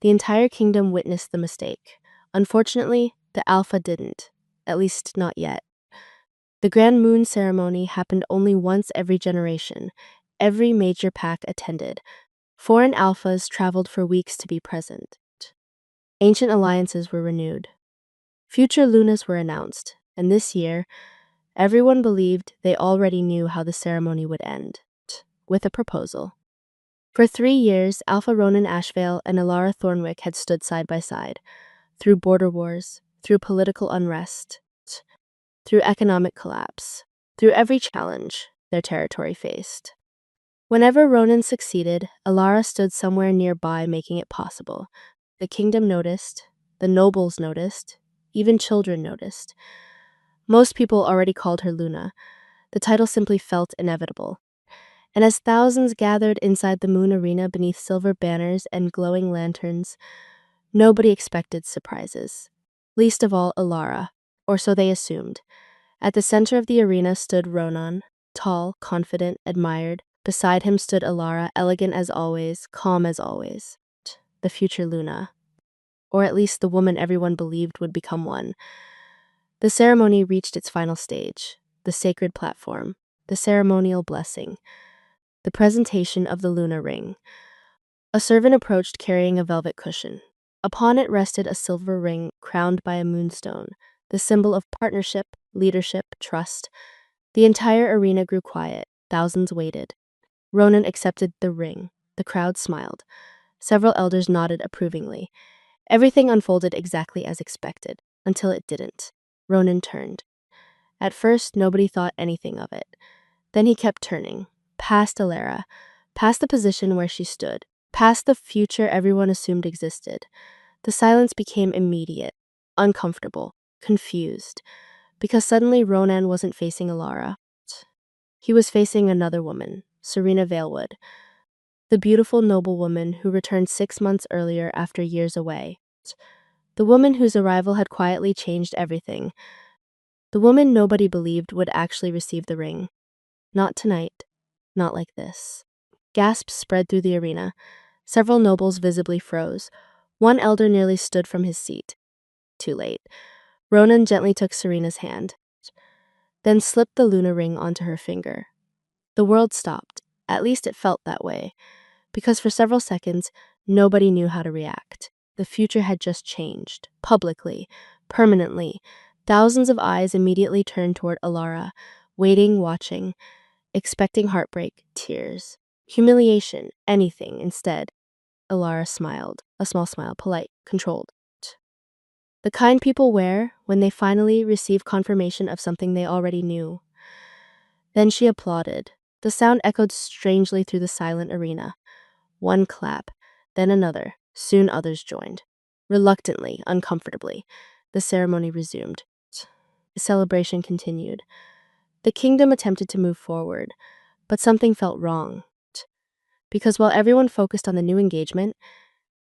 The entire kingdom witnessed the mistake. Unfortunately, the Alpha didn't, at least not yet. The Grand Moon ceremony happened only once every generation. Every major pack attended. Foreign alphas traveled for weeks to be present. Ancient alliances were renewed. Future Lunas were announced, and this year, everyone believed they already knew how the ceremony would end, with a proposal. For 3 years, Alpha Ronan Ashvale and Alara Thornwick had stood side by side, through border wars, through political unrest, through economic collapse, through every challenge their territory faced. Whenever Ronan succeeded, Alara stood somewhere nearby making it possible. The kingdom noticed, the nobles noticed, even children noticed. Most people already called her Luna. The title simply felt inevitable. And as thousands gathered inside the moon arena beneath silver banners and glowing lanterns, nobody expected surprises. Least of all Alara, or so they assumed. At the center of the arena stood Ronan, tall, confident, admired. Beside him stood Alara, elegant as always, calm as always. The future Luna. Or at least the woman everyone believed would become one. The ceremony reached its final stage, the sacred platform, the ceremonial blessing, the presentation of the Luna ring. A servant approached carrying a velvet cushion. Upon it rested a silver ring crowned by a moonstone, the symbol of partnership, leadership, trust. The entire arena grew quiet. Thousands waited. Ronan accepted the ring. The crowd smiled. Several elders nodded approvingly. Everything unfolded exactly as expected, until it didn't. Ronan turned. At first, nobody thought anything of it. Then he kept turning, past Alara, past the position where she stood, past the future everyone assumed existed. The silence became immediate, uncomfortable, confused, because suddenly Ronan wasn't facing Alara. He was facing another woman, Serena Valewood, the beautiful noblewoman who returned 6 months earlier after years away. The woman whose arrival had quietly changed everything. The woman nobody believed would actually receive the ring. Not tonight. Not like this. Gasps spread through the arena. Several nobles visibly froze. One elder nearly stood from his seat. Too late. Ronan gently took Serena's hand, then slipped the Luna ring onto her finger. The world stopped. At least it felt that way. Because for several seconds, nobody knew how to react. The future had just changed. Publicly. Permanently. Thousands of eyes immediately turned toward Alara, waiting, watching, expecting heartbreak, tears, humiliation, anything. Instead, Alara smiled, a small smile, polite, controlled. The kind people wear when they finally receive confirmation of something they already knew. Then she applauded. The sound echoed strangely through the silent arena. One clap, then another. Soon others joined. Reluctantly, uncomfortably, the ceremony resumed. The celebration continued. The kingdom attempted to move forward, but something felt wrong. Because while everyone focused on the new engagement,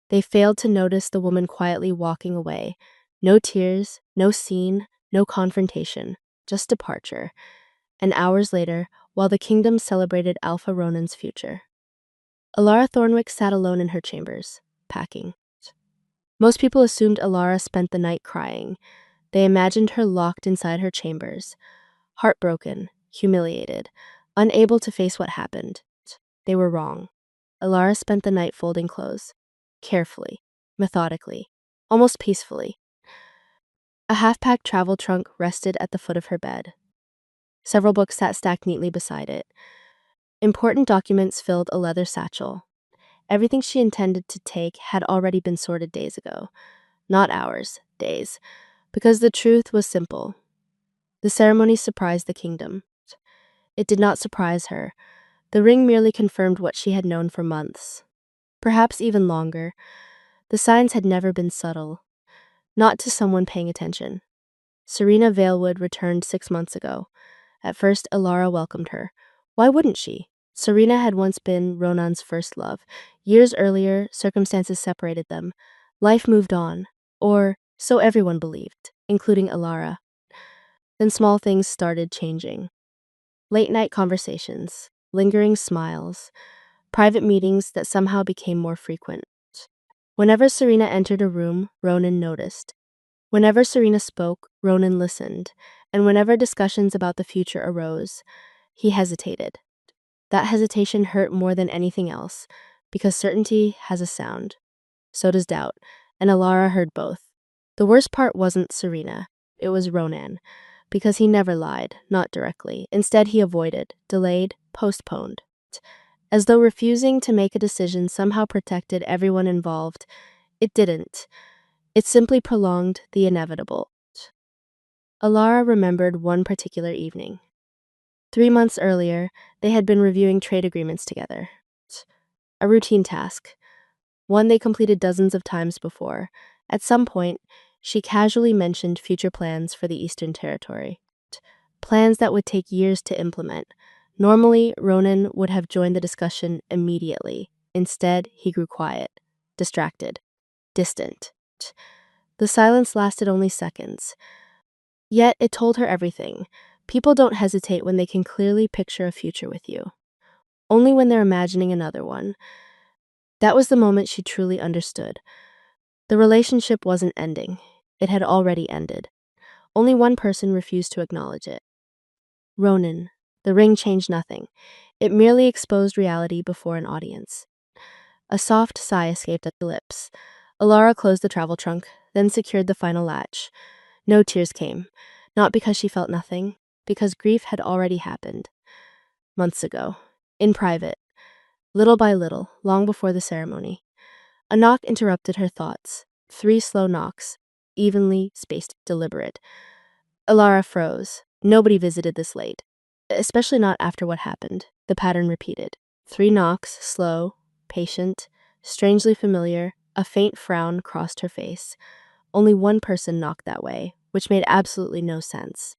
they failed to notice the woman quietly walking away. No tears, no scene, no confrontation, just departure. And hours later, while the kingdom celebrated Alpha Ronan's future, Alara Thornwick sat alone in her chambers, packing. Most people assumed Alara spent the night crying. They imagined her locked inside her chambers, heartbroken, humiliated, unable to face what happened. They were wrong. Alara spent the night folding clothes, carefully, methodically, almost peacefully. A half-packed travel trunk rested at the foot of her bed. Several books sat stacked neatly beside it. Important documents filled a leather satchel. Everything she intended to take had already been sorted days ago. Not hours, days. Because the truth was simple. The ceremony surprised the kingdom. It did not surprise her. The ring merely confirmed what she had known for months. Perhaps even longer. The signs had never been subtle. Not to someone paying attention. Serena Valewood returned 6 months ago. At first, Alara welcomed her. Why wouldn't she? Serena had once been Ronan's first love. Years earlier, circumstances separated them. Life moved on. Or so everyone believed, including Alara. Then small things started changing. Late-night conversations, lingering smiles, private meetings that somehow became more frequent. Whenever Serena entered a room, Ronan noticed. Whenever Serena spoke, Ronan listened. And whenever discussions about the future arose, he hesitated. That hesitation hurt more than anything else, because certainty has a sound. So does doubt, and Alara heard both. The worst part wasn't Serena, it was Ronan, because he never lied, not directly. Instead, he avoided, delayed, postponed. As though refusing to make a decision somehow protected everyone involved, it didn't. It simply prolonged the inevitable. Alara remembered one particular evening. 3 months earlier, they had been reviewing trade agreements together. A routine task, one they completed dozens of times before. At some point, she casually mentioned future plans for the Eastern Territory. Plans that would take years to implement. Normally, Ronan would have joined the discussion immediately. Instead, he grew quiet, distracted, distant. The silence lasted only seconds. Yet it told her everything. People don't hesitate when they can clearly picture a future with you. Only when they're imagining another one. That was the moment she truly understood. The relationship wasn't ending. It had already ended. Only one person refused to acknowledge it. Ronan. The ring changed nothing. It merely exposed reality before an audience. A soft sigh escaped at the lips. Alara closed the travel trunk, then secured the final latch. No tears came. Not because she felt nothing, because grief had already happened. Months ago. In private. Little by little, long before the ceremony. A knock interrupted her thoughts. 3 slow knocks, evenly spaced, deliberate. Alara froze. Nobody visited this late. Especially not after what happened. The pattern repeated. 3 knocks, slow, patient, strangely familiar. A faint frown crossed her face. Only one person knocked that way, which made absolutely no sense.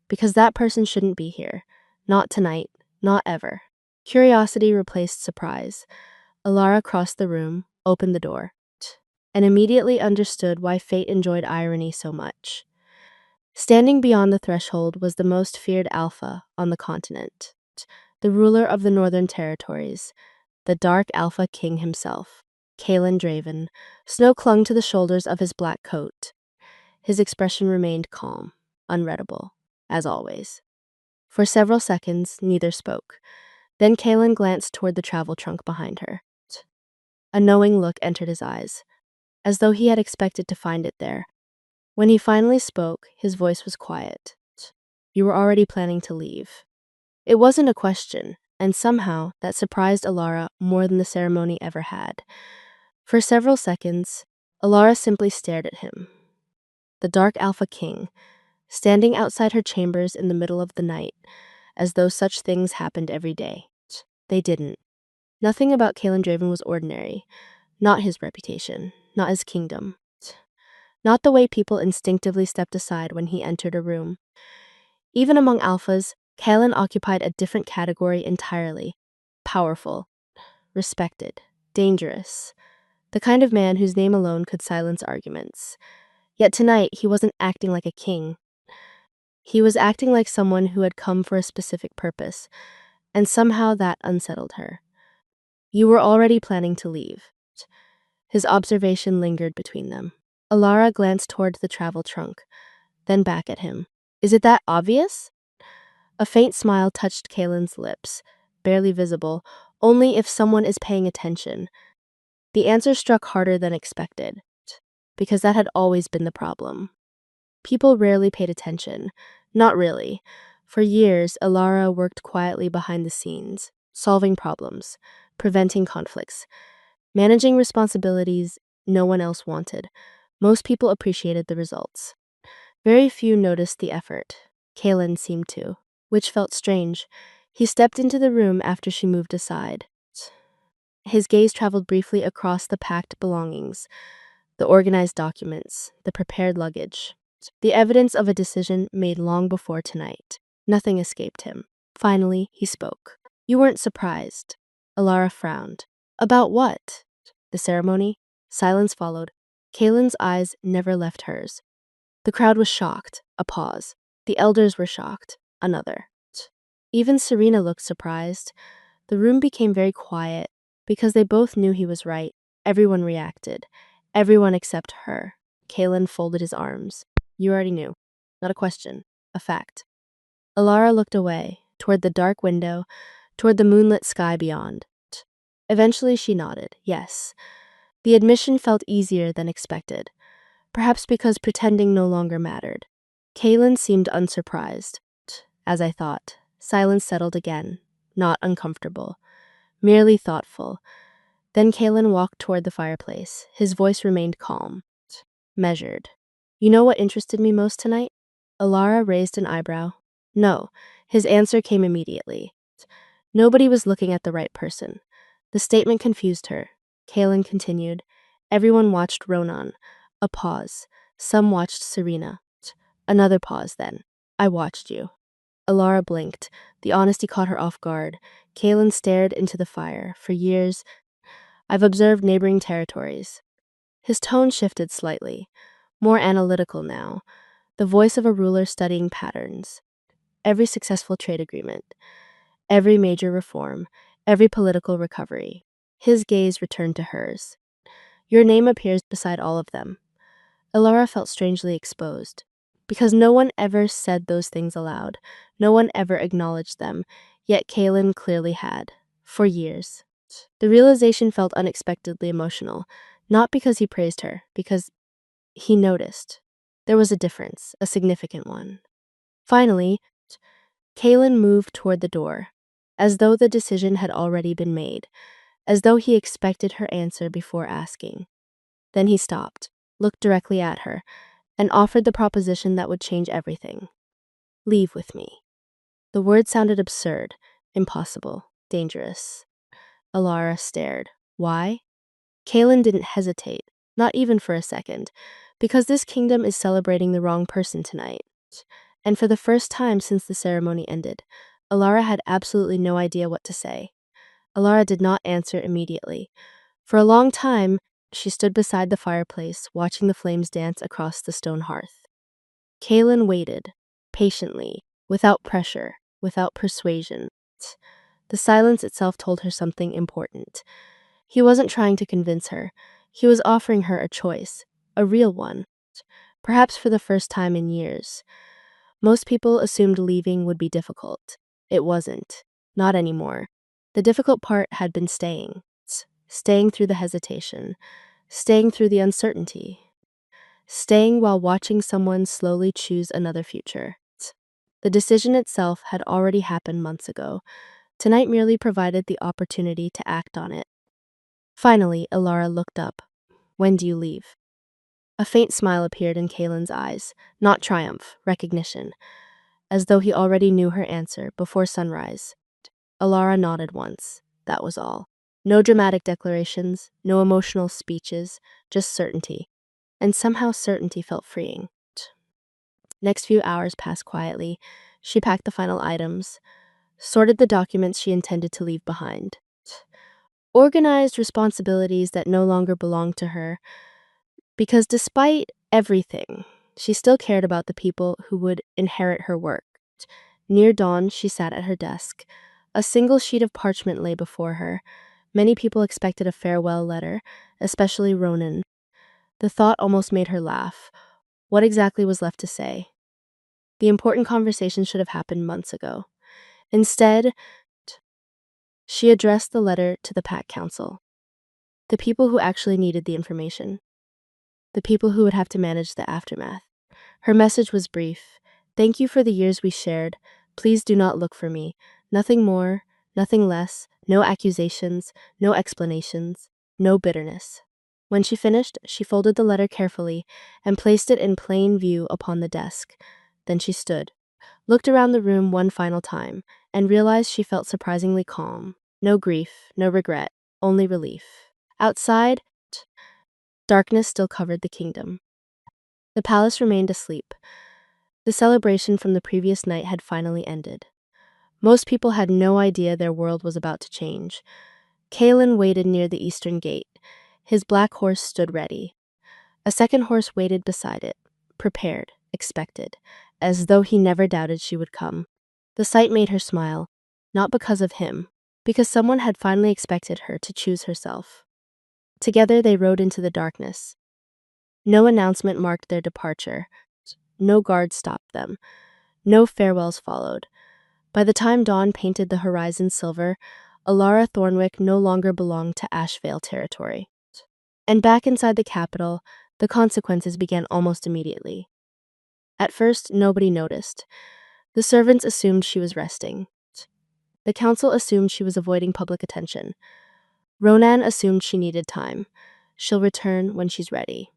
Because that person shouldn't be here. Not tonight. Not ever. Curiosity replaced surprise. Alara crossed the room, opened the door, and immediately understood why fate enjoyed irony so much. Standing beyond the threshold was the most feared alpha on the continent, the ruler of the Northern Territories, the Dark Alpha King himself, Kalen Draven. Snow clung to the shoulders of his black coat. His expression remained calm, unreadable, as always. For several seconds, neither spoke. Then Kalen glanced toward the travel trunk behind her. A knowing look entered his eyes, as though he had expected to find it there. When he finally spoke, his voice was quiet. You were already planning to leave. It wasn't a question, and somehow that surprised Alara more than the ceremony ever had. For several seconds, Alara simply stared at him. The Dark Alpha King, standing outside her chambers in the middle of the night, as though such things happened every day. They didn't. Nothing about Kalen Draven was ordinary. Not his reputation, not his kingdom. Not the way people instinctively stepped aside when he entered a room. Even among alphas, Kalen occupied a different category entirely. Powerful, respected, dangerous. The kind of man whose name alone could silence arguments. Yet tonight, he wasn't acting like a king. He was acting like someone who had come for a specific purpose, and somehow that unsettled her. You were already planning to leave. His observation lingered between them. Alara glanced toward the travel trunk, then back at him. Is it that obvious? A faint smile touched Kalen's lips, barely visible, only if someone is paying attention. The answer struck harder than expected, because that had always been the problem. People rarely paid attention. Not really. For years, Alara worked quietly behind the scenes, solving problems, preventing conflicts, managing responsibilities no one else wanted. Most people appreciated the results. Very few noticed the effort. Kalen seemed to, which felt strange. He stepped into the room after she moved aside. His gaze traveled briefly across the packed belongings, the organized documents, the prepared luggage, the evidence of a decision made long before tonight. Nothing escaped him. Finally, he spoke. You weren't surprised. Alara frowned. About what? The ceremony? Silence followed. Kalen's eyes never left hers. The crowd was shocked. A pause. The elders were shocked. Another. Even Serena looked surprised. The room became very quiet because they both knew he was right, Everyone reacted. Everyone except her. Kalen folded his arms. You already knew. Not a question. A fact. Alara looked away, toward the dark window, toward the moonlit sky beyond. Eventually she nodded. Yes. The admission felt easier than expected, perhaps because pretending no longer mattered. Kalen seemed unsurprised. As I thought, silence settled again, not uncomfortable, merely thoughtful. Then Kalen walked toward the fireplace. His voice remained calm, measured. You know what interested me most tonight? Alara raised an eyebrow. No, his answer came immediately. Nobody was looking at the right person. The statement confused her. Kalen continued. Everyone watched Ronan. A pause. Some watched Serena. Another pause then. I watched you. Alara blinked. The honesty caught her off guard. Kalen stared into the fire. For years, I've observed neighboring territories. His tone shifted slightly, more analytical now, the voice of a ruler studying patterns. Every successful trade agreement, every major reform, every political recovery. His gaze returned to hers. Your name appears beside all of them. Alara felt strangely exposed, because no one ever said those things aloud. No one ever acknowledged them, yet Kalen clearly had, for years. The realization felt unexpectedly emotional, not because he praised her, because he noticed. There was a difference, a significant one. Finally, Kalen moved toward the door, as though the decision had already been made, as though he expected her answer before asking. Then he stopped, looked directly at her, and offered the proposition that would change everything. Leave with me. The word sounded absurd, impossible, dangerous. Alara stared. Why? Kalen didn't hesitate, not even for a second, because this kingdom is celebrating the wrong person tonight. And for the first time since the ceremony ended, Alara had absolutely no idea what to say. Alara did not answer immediately. For a long time, she stood beside the fireplace, watching the flames dance across the stone hearth. Kalen waited, patiently, without pressure, without persuasion. The silence itself told her something important. He wasn't trying to convince her. He was offering her a choice, a real one, perhaps for the first time in years. Most people assumed leaving would be difficult. It wasn't. Not anymore. The difficult part had been staying. Staying through the hesitation. Staying through the uncertainty. Staying while watching someone slowly choose another future. The decision itself had already happened months ago. Tonight merely provided the opportunity to act on it. Finally, Alara looked up. When do you leave? A faint smile appeared in Kalen's eyes, not triumph, recognition, as though he already knew her answer before sunrise. Alara nodded once. That was all. No dramatic declarations, no emotional speeches, just certainty. And somehow certainty felt freeing. Next few hours passed quietly. She packed the final items, sorted the documents she intended to leave behind, organized responsibilities that no longer belonged to her, because despite everything, she still cared about the people who would inherit her work. Near dawn, she sat at her desk. A single sheet of parchment lay before her. Many people expected a farewell letter, especially Ronan. The thought almost made her laugh. What exactly was left to say? The important conversation should have happened months ago. Instead, she addressed the letter to the Pack Council, the people who actually needed the information, the people who would have to manage the aftermath. Her message was brief. Thank you for the years we shared. Please do not look for me. Nothing more, nothing less, no accusations, no explanations, no bitterness. When she finished, she folded the letter carefully and placed it in plain view upon the desk. Then she stood, looked around the room one final time, and realized she felt surprisingly calm. No grief, no regret, only relief. Outside, darkness still covered the kingdom. The palace remained asleep. The celebration from the previous night had finally ended. Most people had no idea their world was about to change. Kalen waited near the eastern gate. His black horse stood ready. A second horse waited beside it, prepared, expected, as though he never doubted she would come. The sight made her smile, not because of him, because someone had finally expected her to choose herself. Together they rode into the darkness. No announcement marked their departure. No guard stopped them. No farewells followed. By the time dawn painted the horizon silver, Alara Thornwick no longer belonged to Ashvale territory. And back inside the capital, the consequences began almost immediately. At first, nobody noticed. The servants assumed she was resting. The council assumed she was avoiding public attention. Ronan assumed she needed time. She'll return when she's ready.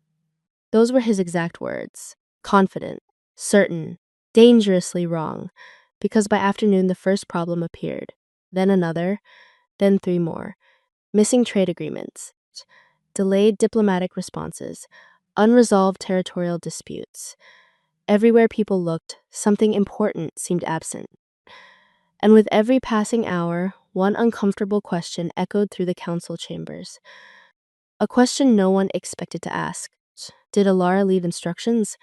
Those were his exact words. Confident, certain, dangerously wrong. Because by afternoon the first problem appeared. Then another, then three more. Missing trade agreements. Delayed diplomatic responses. Unresolved territorial disputes. Everywhere people looked, something important seemed absent. And with every passing hour, one uncomfortable question echoed through the council chambers. A question no one expected to ask. Did Alara leave instructions?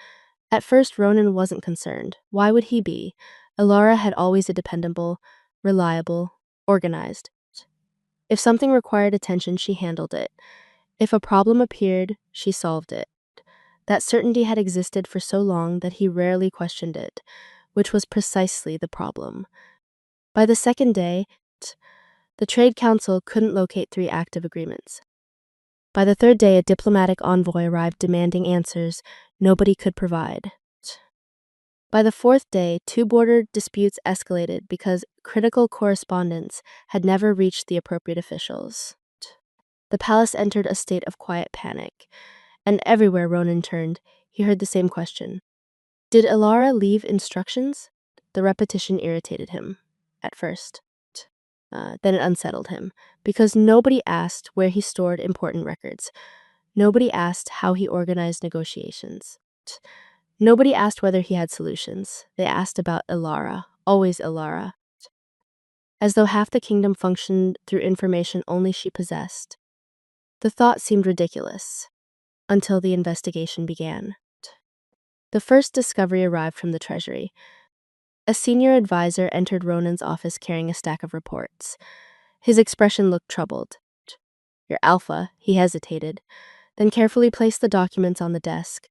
At first, Ronan wasn't concerned. Why would he be? Alara had always been dependable, reliable, organized. If something required attention, she handled it. If a problem appeared, she solved it. That certainty had existed for so long that he rarely questioned it, which was precisely the problem. By the second day, the Trade Council couldn't locate 3 active agreements. By the third day, a diplomatic envoy arrived demanding answers nobody could provide. By the fourth day, 2 border disputes escalated because critical correspondence had never reached the appropriate officials. The palace entered a state of quiet panic, and everywhere Ronan turned, he heard the same question. Did Alara leave instructions? The repetition irritated him, at first. Then it unsettled him, because nobody asked where he stored important records. Nobody asked how he organized negotiations. Nobody asked whether he had solutions. They asked about Alara, always Alara, as though half the kingdom functioned through information only she possessed. The thought seemed ridiculous, until the investigation began. The first discovery arrived from the treasury. A senior advisor entered Ronan's office carrying a stack of reports. His expression looked troubled. Your Alpha, he hesitated, then carefully placed the documents on the desk.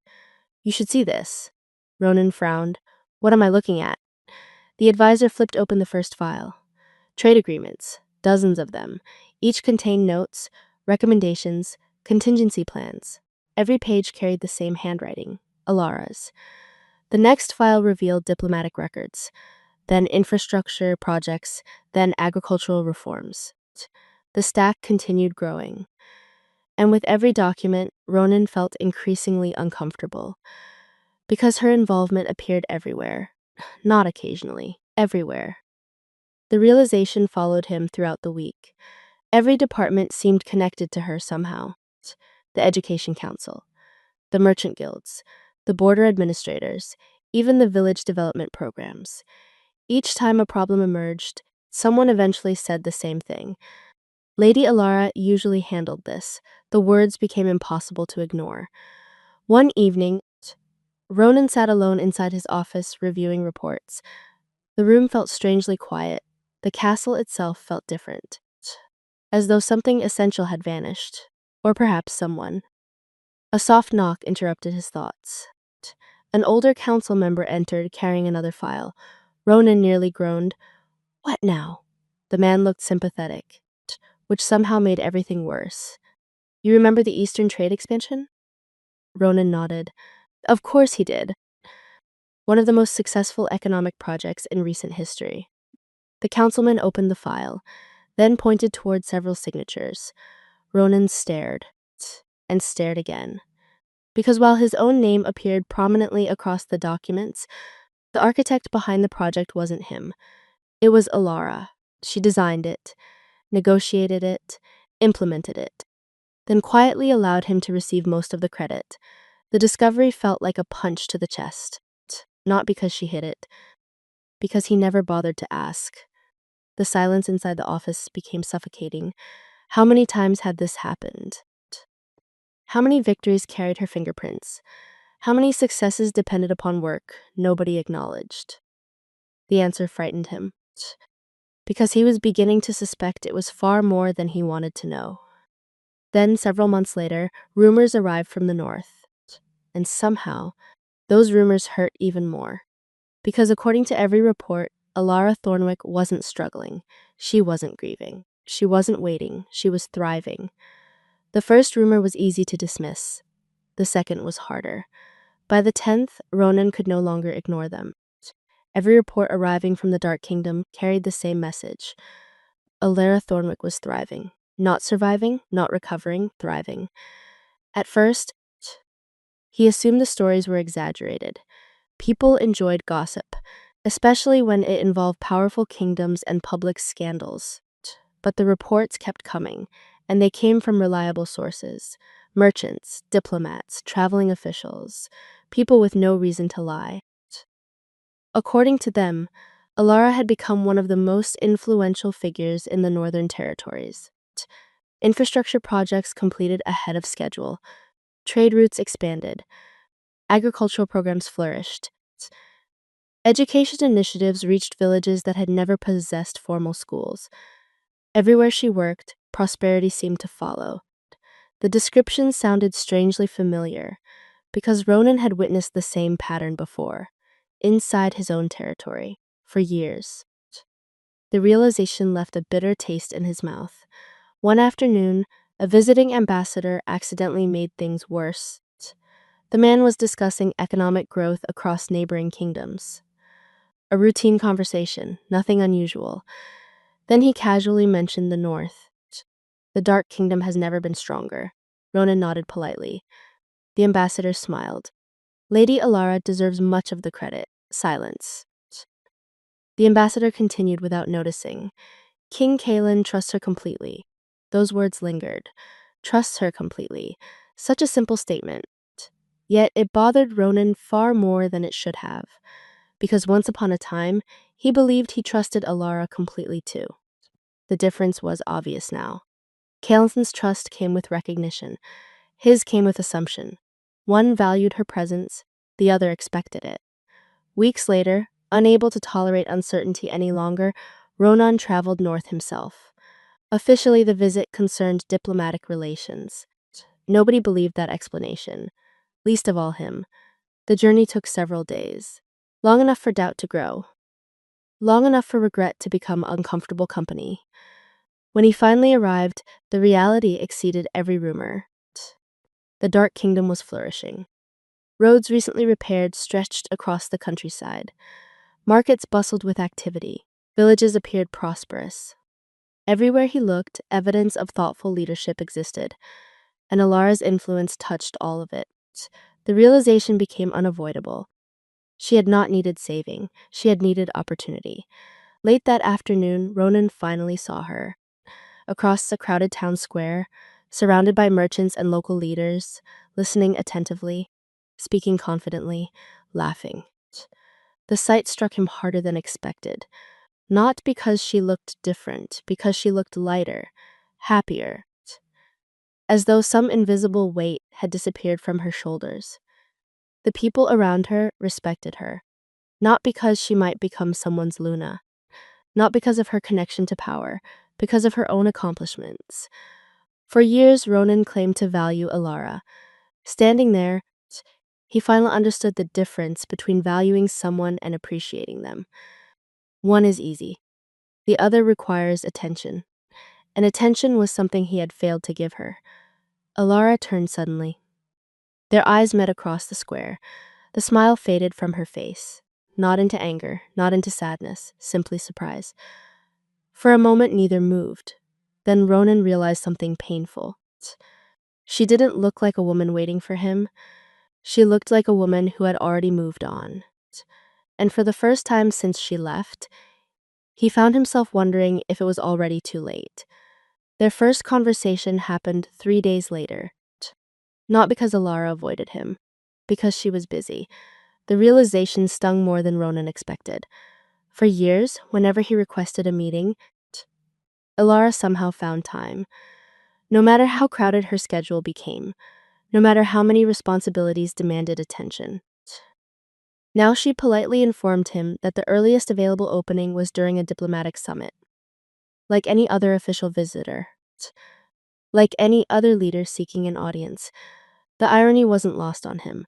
You should see this. Ronan frowned. What am I looking at? The advisor flipped open the first file. Trade agreements, dozens of them. Each contained notes, recommendations, contingency plans. Every page carried the same handwriting, Alara's. The next file revealed diplomatic records, then infrastructure projects, then agricultural reforms. The stack continued growing. And with every document, Ronan felt increasingly uncomfortable. Because her involvement appeared everywhere. Not occasionally, everywhere. The realization followed him throughout the week. Every department seemed connected to her somehow. The Education Council, the merchant guilds, the border administrators, even the village development programs. Each time a problem emerged, someone eventually said the same thing. Lady Alara usually handled this. The words became impossible to ignore. One evening, Ronan sat alone inside his office reviewing reports. The room felt strangely quiet. The castle itself felt different, as though something essential had vanished, or perhaps someone. A soft knock interrupted his thoughts. An older council member entered, carrying another file. Ronan nearly groaned. What now? The man looked sympathetic, which somehow made everything worse. You remember the Eastern trade expansion? Ronan nodded. Of course he did. One of the most successful economic projects in recent history. The councilman opened the file, then pointed toward several signatures. Ronan stared, and stared again. Because while his own name appeared prominently across the documents, the architect behind the project wasn't him. It was Alara. She designed it, negotiated it, implemented it, then quietly allowed him to receive most of the credit. The discovery felt like a punch to the chest, not because she hid it, because he never bothered to ask. The silence inside the office became suffocating. How many times had this happened? How many victories carried her fingerprints? How many successes depended upon work nobody acknowledged? The answer frightened him, because he was beginning to suspect it was far more than he wanted to know. Then, several months later, rumors arrived from the north. And somehow, those rumors hurt even more. Because according to every report, Alara Thornwick wasn't struggling. She wasn't grieving. She wasn't waiting. She was thriving. The first rumor was easy to dismiss. The second was harder. By the 10th, Ronan could no longer ignore them. Every report arriving from the Dark Kingdom carried the same message. Alara Thornwick was thriving. Not surviving, not recovering, thriving. At first, he assumed the stories were exaggerated. People enjoyed gossip, especially when it involved powerful kingdoms and public scandals. But the reports kept coming, and they came from reliable sources: merchants, diplomats, traveling officials, people with no reason to lie. According to them, Alara had become one of the most influential figures in the Northern Territories. Infrastructure projects completed ahead of schedule, trade routes expanded, agricultural programs flourished. Education initiatives reached villages that had never possessed formal schools. Everywhere she worked, prosperity seemed to follow. The descriptions sounded strangely familiar, because Ronan had witnessed the same pattern before, inside his own territory, for years. The realization left a bitter taste in his mouth. One afternoon, a visiting ambassador accidentally made things worse. The man was discussing economic growth across neighboring kingdoms. A routine conversation, nothing unusual. Then he casually mentioned the north. The Dark Kingdom has never been stronger. Ronan nodded politely. The ambassador smiled. Lady Alara deserves much of the credit. Silence. The ambassador continued without noticing. King Kalen trusts her completely. Those words lingered. Trusts her completely. Such a simple statement. Yet it bothered Ronan far more than it should have, because once upon a time, he believed he trusted Alara completely too. The difference was obvious now. Kalen's trust came with recognition. His came with assumption. One valued her presence, the other expected it. Weeks later, unable to tolerate uncertainty any longer, Ronan traveled north himself. Officially, the visit concerned diplomatic relations. Nobody believed that explanation, least of all him. The journey took several days, long enough for doubt to grow, long enough for regret to become uncomfortable company. When he finally arrived, the reality exceeded every rumor. The Dark Kingdom was flourishing. Roads recently repaired stretched across the countryside. Markets bustled with activity. Villages appeared prosperous. Everywhere he looked, evidence of thoughtful leadership existed, and Alara's influence touched all of it. The realization became unavoidable. She had not needed saving. She had needed opportunity. Late that afternoon, Ronan finally saw her. Across the crowded town square, surrounded by merchants and local leaders, listening attentively, speaking confidently, laughing. The sight struck him harder than expected. Not because she looked different, because she looked lighter, happier, as though some invisible weight had disappeared from her shoulders. The people around her respected her, not because she might become someone's Luna, not because of her connection to power, because of her own accomplishments. For years, Ronan claimed to value Alara. Standing there, he finally understood the difference between valuing someone and appreciating them. One is easy. The other requires attention. And attention was something he had failed to give her. Alara turned suddenly. Their eyes met across the square. The smile faded from her face. Not into anger, not into sadness, simply surprise. For a moment, neither moved. Then Ronan realized something painful. She didn't look like a woman waiting for him. She looked like a woman who had already moved on. And for the first time since she left, he found himself wondering if it was already too late. Their first conversation happened 3 days later. Not because Alara avoided him, because she was busy. The realization stung more than Ronan expected. For years, whenever he requested a meeting, Alara somehow found time. No matter how crowded her schedule became, no matter how many responsibilities demanded attention. Now she politely informed him that the earliest available opening was during a diplomatic summit. Like any other official visitor. like any other leader seeking an audience. The irony wasn't lost on him.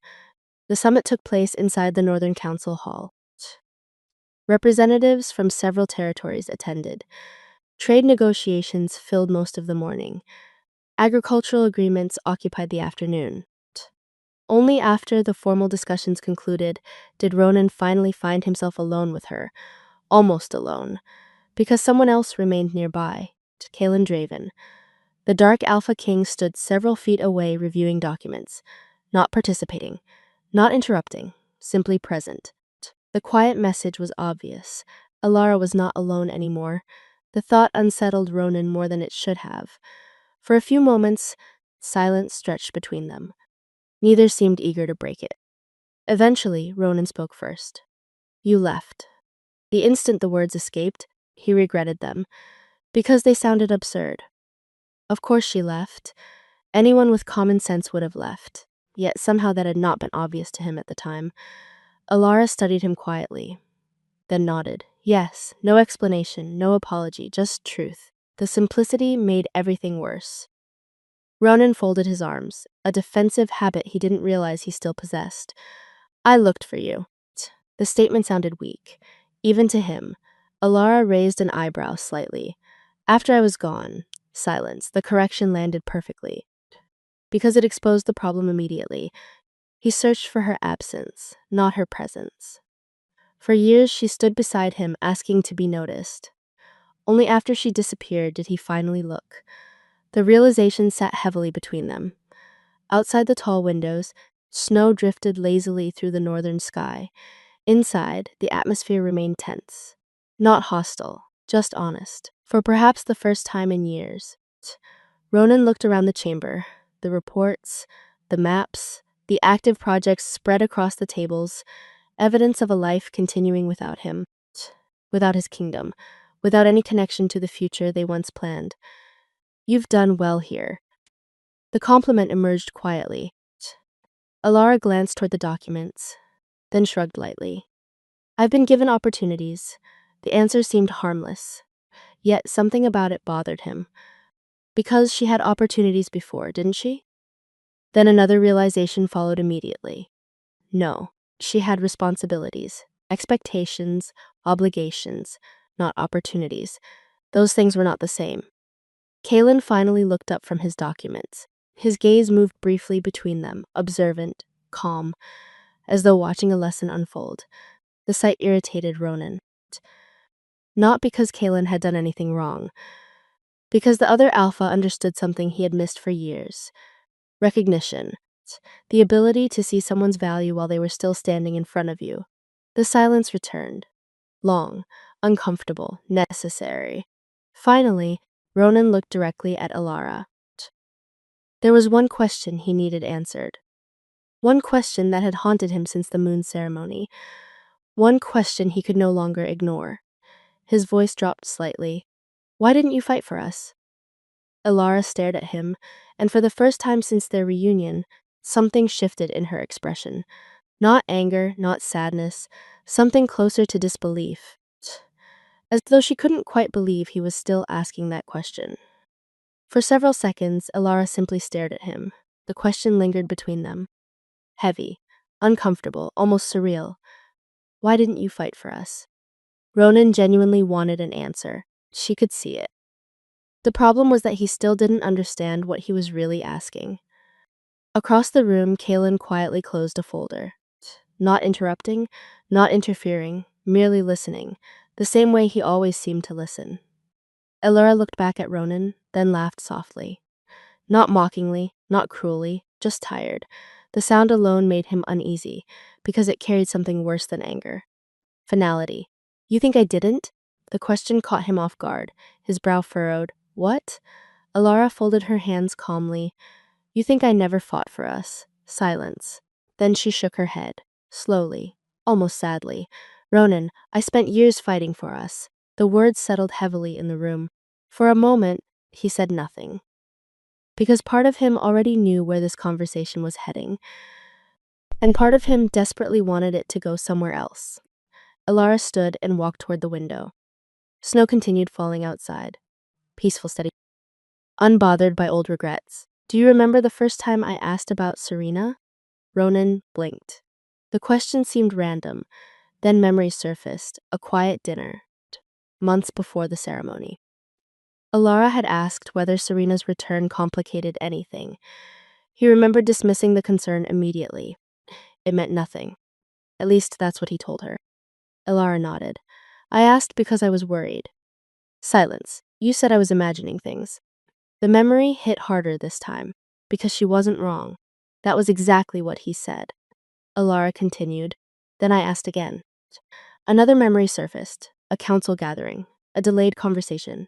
The summit took place inside the Northern Council Hall. Representatives from several territories attended. Trade negotiations filled most of the morning. Agricultural agreements occupied the afternoon. Only after the formal discussions concluded did Ronan finally find himself alone with her, almost alone, because someone else remained nearby, Kaelin Draven. The Dark Alpha King stood several feet away reviewing documents, not participating, not interrupting, simply present. The quiet message was obvious. Alara was not alone anymore. The thought unsettled Ronan more than it should have. For a few moments, silence stretched between them. Neither seemed eager to break it. Eventually, Ronan spoke first. "You left." The instant the words escaped, he regretted them, because they sounded absurd. Of course she left. Anyone with common sense would have left, yet somehow that had not been obvious to him at the time. Alara studied him quietly, then nodded. Yes, no explanation, no apology, just truth. The simplicity made everything worse. Ronan folded his arms, a defensive habit he didn't realize he still possessed. "I looked for you." The statement sounded weak, even to him. Alara raised an eyebrow slightly. "After I was gone." Silence. The correction landed perfectly, because it exposed the problem immediately. He searched for her absence, not her presence. For years she stood beside him, asking to be noticed. Only after she disappeared did he finally look. The realization sat heavily between them. Outside the tall windows, snow drifted lazily through the northern sky. Inside, the atmosphere remained tense. Not hostile, just honest. For perhaps the first time in years. Ronan looked around the chamber. The reports, the maps, the active projects spread across the tables, evidence of a life continuing without him, without his kingdom, without any connection to the future they once planned. "You've done well here." The compliment emerged quietly. Alara glanced toward the documents, then shrugged lightly. "I've been given opportunities." The answer seemed harmless, yet something about it bothered him. Because she had opportunities before, didn't she? Then another realization followed immediately. No, she had responsibilities, expectations, obligations, not opportunities. Those things were not the same. Kaelin finally looked up from his documents. His gaze moved briefly between them, observant, calm, as though watching a lesson unfold. The sight irritated Ronan. Not because Kaelin had done anything wrong, because the other Alpha understood something he had missed for years. Recognition. The ability to see someone's value while they were still standing in front of you. The silence returned. Long, uncomfortable, necessary. Finally, Ronan looked directly at Alara. There was one question he needed answered. One question that had haunted him since the moon ceremony. One question he could no longer ignore. His voice dropped slightly. "Why didn't you fight for us?" Alara stared at him, and for the first time since their reunion, something shifted in her expression. Not anger, not sadness, something closer to disbelief. As though she couldn't quite believe he was still asking that question. For several seconds, Alara simply stared at him. The question lingered between them. Heavy, uncomfortable, almost surreal. "Why didn't you fight for us?" Ronan genuinely wanted an answer. She could see it. The problem was that he still didn't understand what he was really asking. Across the room, Kaelin quietly closed a folder. Not interrupting, not interfering, merely listening, the same way he always seemed to listen. Alara looked back at Ronan, then laughed softly. Not mockingly, not cruelly, just tired. The sound alone made him uneasy, because it carried something worse than anger. Finality. "You think I didn't?" The question caught him off guard. His brow furrowed. "What?" Alara folded her hands calmly. "You think I never fought for us." Silence. Then she shook her head. Slowly, almost sadly. "Ronan, I spent years fighting for us." The words settled heavily in the room. For a moment, he said nothing. Because part of him already knew where this conversation was heading, and part of him desperately wanted it to go somewhere else. Alara stood and walked toward the window. Snow continued falling outside. Peaceful, steady. unbothered by old regrets. Do you remember the first time I asked about Serena? Ronan blinked. The question seemed random. Then memory surfaced, a quiet dinner, months before the ceremony. Alara had asked whether Serena's return complicated anything. He remembered dismissing the concern immediately. It meant nothing. At least that's what he told her. Alara nodded. I asked because I was worried. Silence. You said I was imagining things. The memory hit harder this time, because she wasn't wrong. That was exactly what he said. Alara continued. Then I asked again. Another memory surfaced, a council gathering, a delayed conversation,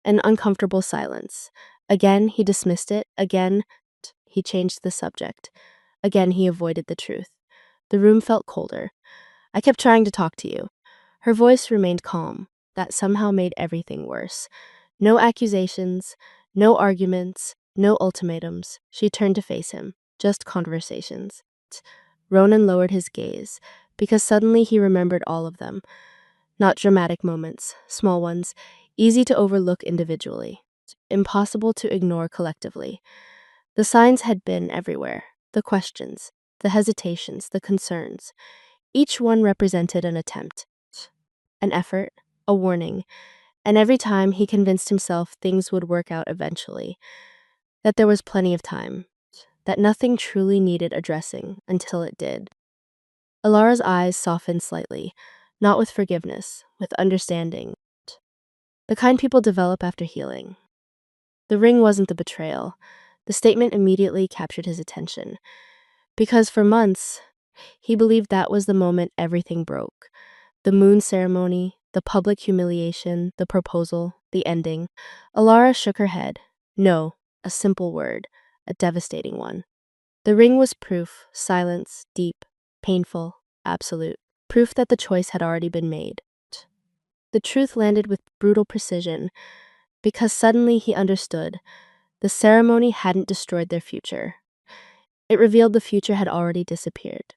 an uncomfortable silence. Again, he dismissed it. Again, he changed the subject. Again, he avoided the truth. The room felt colder. I kept trying to talk to you. Her voice remained calm. That somehow made everything worse. No accusations, no arguments, no ultimatums. She turned to face him. Just conversations. Ronan lowered his gaze, because suddenly he remembered all of them. Not dramatic moments, small ones, easy to overlook individually, impossible to ignore collectively. The signs had been everywhere. The questions, the hesitations, the concerns. Each one represented an attempt, an effort, a warning, and every time he convinced himself things would work out eventually, that there was plenty of time, that nothing truly needed addressing until it did. Alara's eyes softened slightly, not with forgiveness, with understanding. The kind people develop after healing. The ring wasn't the betrayal. The statement immediately captured his attention. Because for months, he believed that was the moment everything broke. The moon ceremony, the public humiliation, the proposal, the ending. Alara shook her head. No, a simple word, a devastating one. The ring was proof, silence, deep, painful, absolute. Proof that the choice had already been made. The truth landed with brutal precision, because suddenly he understood. The ceremony hadn't destroyed their future. It revealed the future had already disappeared.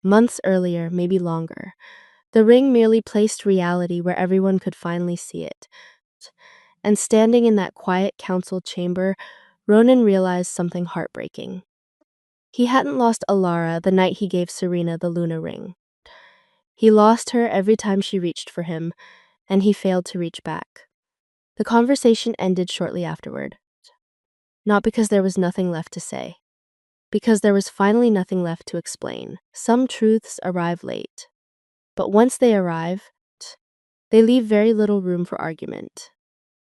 Months earlier, maybe longer, the ring merely placed reality where everyone could finally see it. And standing in that quiet council chamber, Ronan realized something heartbreaking. He hadn't lost Alara the night he gave Serena the Luna ring. He lost her every time she reached for him, and he failed to reach back. The conversation ended shortly afterward. Not because there was nothing left to say, because there was finally nothing left to explain. Some truths arrive late, but once they arrive, they leave very little room for argument.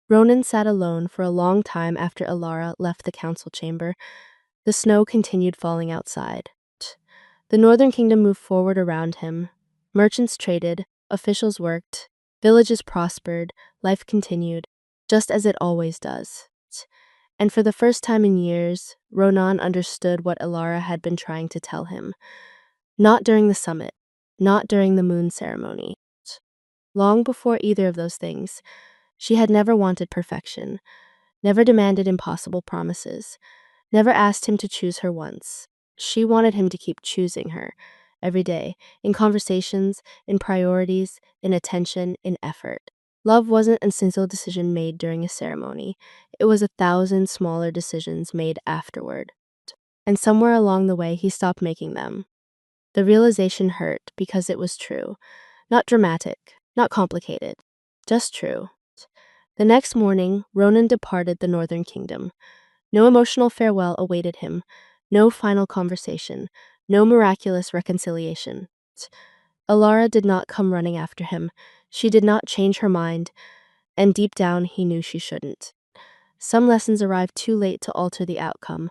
Ronan sat alone for a long time after Alara left the council chamber. The snow continued falling outside. The northern kingdom moved forward around him. Merchants traded, officials worked, villages prospered, life continued, just as it always does. And for the first time in years, Ronan understood what Alara had been trying to tell him. Not during the summit, not during the moon ceremony. Long before either of those things, she had never wanted perfection, never demanded impossible promises, never asked him to choose her once. She wanted him to keep choosing her, every day, in conversations, in priorities, in attention, in effort. Love wasn't a single decision made during a ceremony. It was 1,000 smaller decisions made afterward. And somewhere along the way, he stopped making them. The realization hurt because it was true. Not dramatic, not complicated, just true. The next morning, Ronan departed the northern kingdom. No emotional farewell awaited him, no final conversation, no miraculous reconciliation. Alara did not come running after him. She did not change her mind, and deep down he knew she shouldn't. Some lessons arrive too late to alter the outcome.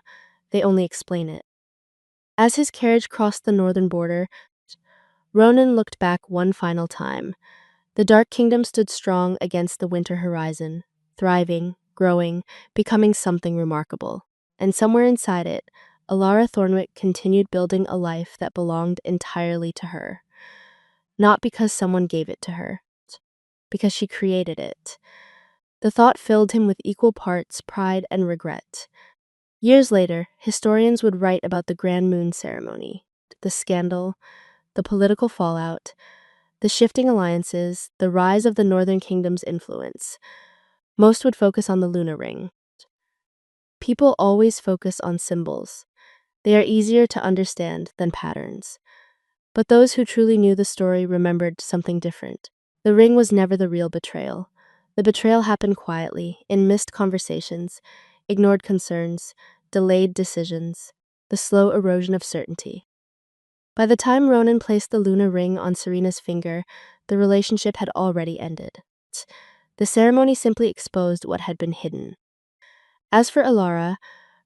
They only explain it. As his carriage crossed the northern border, Ronan looked back one final time. The Dark Kingdom stood strong against the winter horizon, thriving, growing, becoming something remarkable. And somewhere inside it, Alara Thornwick continued building a life that belonged entirely to her. Not because someone gave it to her, because she created it. The thought filled him with equal parts pride and regret. Years later, historians would write about the Grand Moon ceremony, the scandal, the political fallout, the shifting alliances, the rise of the Northern Kingdom's influence. Most would focus on the lunar ring. People always focus on symbols. They are easier to understand than patterns. But those who truly knew the story remembered something different. The ring was never the real betrayal. The betrayal happened quietly, in missed conversations, ignored concerns, delayed decisions, the slow erosion of certainty. By the time Ronan placed the Luna ring on Serena's finger, the relationship had already ended. The ceremony simply exposed what had been hidden. As for Alara,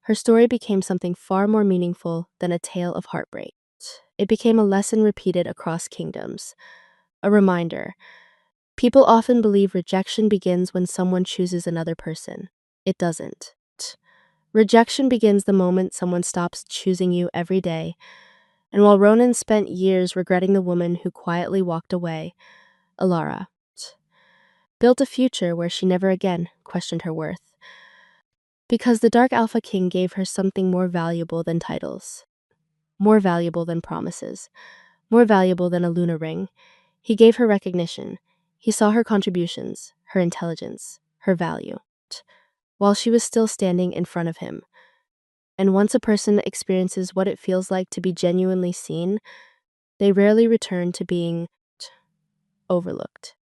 her story became something far more meaningful than a tale of heartbreak. It became a lesson repeated across kingdoms. A reminder. People often believe rejection begins when someone chooses another person. It doesn't. Rejection begins the moment someone stops choosing you every day. And while Ronan spent years regretting the woman who quietly walked away, Alara built a future where she never again questioned her worth. Because the Dark Alpha King gave her something more valuable than titles, more valuable than promises, more valuable than a Luna ring. He gave her recognition. He saw her contributions, her intelligence, her value, while she was still standing in front of him. And once a person experiences what it feels like to be genuinely seen, they rarely return to being overlooked.